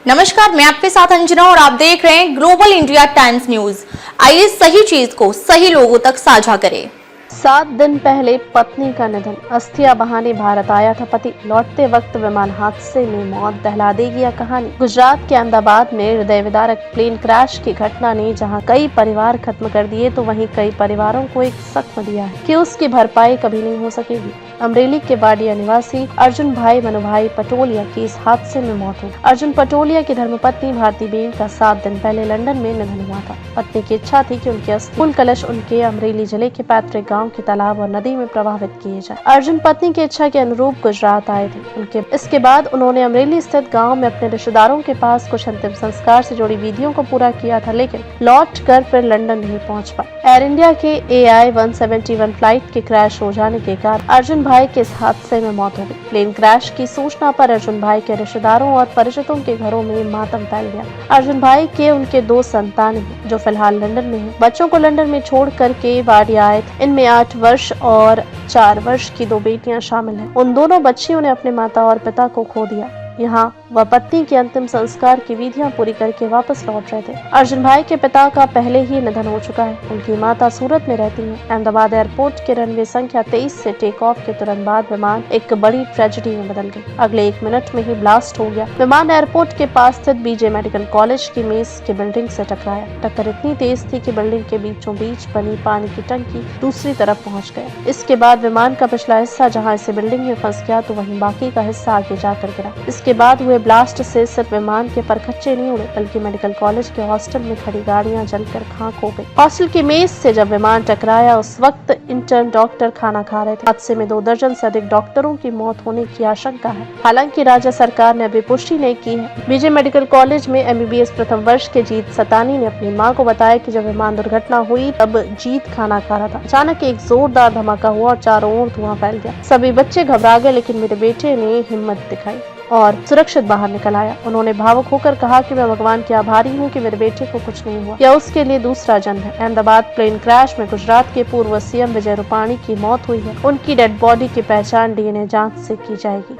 नमस्कार, मैं आपके साथ अंजना और आप देख रहे हैं ग्लोबल इंडिया टाइम्स न्यूज। आइए सही चीज को सही लोगों तक साझा करें। 7 दिन पहले पत्नी का निधन। अस्थियां बहाने भारत आया था पति, लौटते वक्त विमान हादसे में मौत। दहला देगी यह कहानी। गुजरात के अहमदाबाद में हृदय विदारक प्लेन क्रैश की घटना ने जहां कई परिवार खत्म कर दिए, तो वहीं कई परिवारों को एक सख्त दिया है कि उसकी भरपाई कभी नहीं हो सकेगी। अमरेली के वाडिया निवासी अर्जुन भाई मनुभाई पटोलिया की इस हादसे में मौत हो गई। अर्जुन पटोलिया की धर्मपत्नी भारती बेन का 7 दिन पहले लंदन में निधन हुआ था। पत्नी की इच्छा थी कि उनके अस्थि फूल कलश उनके अमरेली जिले के पैतृक गांव के तालाब और नदी में प्रवाहित किए जाए। अर्जुन पत्नी की इच्छा के अनुरूप गुजरात आए थे। इसके बाद उन्होंने अमरेली स्थित गांव में अपने रिश्तेदारों के पास कुछ अंतिम संस्कार से जुड़ी विधियों को पूरा किया था, लेकिन लौट कर फिर लंदन नहीं पहुंच पाए। एयर इंडिया के AI-171 फ्लाइट के क्रैश हो जाने के कारण अर्जुन भाई के इस हादसे में मौत हो गई। प्लेन क्रैश की सूचना पर अर्जुन भाई के रिश्तेदारों और परिचितों के घरों में मातम फैल गया। अर्जुन भाई के उनके 2 संतान हैं, जो फिलहाल लंदन में हैं। बच्चों को लंदन में छोड़ करके वाडिया आए थे। इनमें 8 वर्ष और 4 वर्ष की 2 बेटियां शामिल हैं। उन दोनों बच्चियों ने अपने माता और पिता को खो दिया। यहाँ वह पत्नी के अंतिम संस्कार की विधियां पूरी करके वापस लौट रहे थे। अर्जुन भाई के पिता का पहले ही निधन हो चुका है। उनकी माता सूरत में रहती हैं। अहमदाबाद एयरपोर्ट के रनवे संख्या 23 से टेक ऑफ के तुरंत बाद विमान एक बड़ी ट्रेजेडी में बदल गई। अगले 1 मिनट में ही ब्लास्ट हो गया। विमान एयरपोर्ट के पास स्थित बीजे मेडिकल कॉलेज की मेस की बिल्डिंग से टकराया। टक्कर इतनी तेज थी कि बिल्डिंग के बीचों बीच बनी पानी की टंकी दूसरी तरफ पहुंच गया। इसके बाद विमान का पिछला हिस्सा जहाँ इसे बिल्डिंग में फंस गया, तो वहीं बाकी का हिस्सा आगे जाकर गिरा। इसके बाद हुए ब्लास्ट से सिर्फ विमान के परखच्चे नहीं उड़े, बल्कि मेडिकल कॉलेज के हॉस्टल में खड़ी गाड़ियां जलकर खाक हो गई। हॉस्टल की मेज से जब विमान टकराया, उस वक्त इंटर्न डॉक्टर खाना खा रहे थे। हादसे में 2 दर्जन से अधिक डॉक्टरों की मौत होने की आशंका है। हालांकि राज्य सरकार ने अभी पुष्टि नहीं की है। बीजे मेडिकल कॉलेज में MBBS प्रथम वर्ष के जीत सतानी ने अपनी मां को बताया कि जब विमान दुर्घटना हुई तब जीत खाना खा रहा था। अचानक एक जोरदार धमाका हुआ और चारों ओर धुआं फैल गया। सभी बच्चे घबरा गए, लेकिन मेरे बेटे ने हिम्मत दिखाई और सुरक्षित बाहर निकल आया। उन्होंने भावुक होकर कहा कि मैं भगवान की आभारी हूं कि मेरे बेटे को कुछ नहीं हुआ। यह उसके लिए दूसरा जन्म है। अहमदाबाद प्लेन क्रैश में गुजरात के पूर्व CM विजय रूपाणी की मौत हुई है। उनकी डेड बॉडी की पहचान DNA जांच से की जाएगी।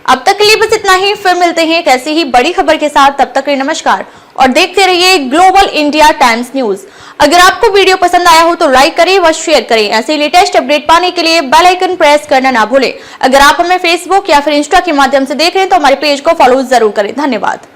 अब तक के लिए बस इतना ही। फिर मिलते हैं एक ऐसी ही बड़ी खबर के साथ। तब तक के लिए नमस्कार और देखते रहिए ग्लोबल इंडिया टाइम्स न्यूज। अगर आपको वीडियो पसंद आया हो तो लाइक करें व शेयर करें। ऐसे लेटेस्ट अपडेट पाने के लिए बेल आइकन प्रेस करना ना भूलें। अगर आप हमें फेसबुक या फिर इंस्टा के माध्यम से देख रहे हैं तो हमारे पेज को फॉलो जरूर करें। धन्यवाद।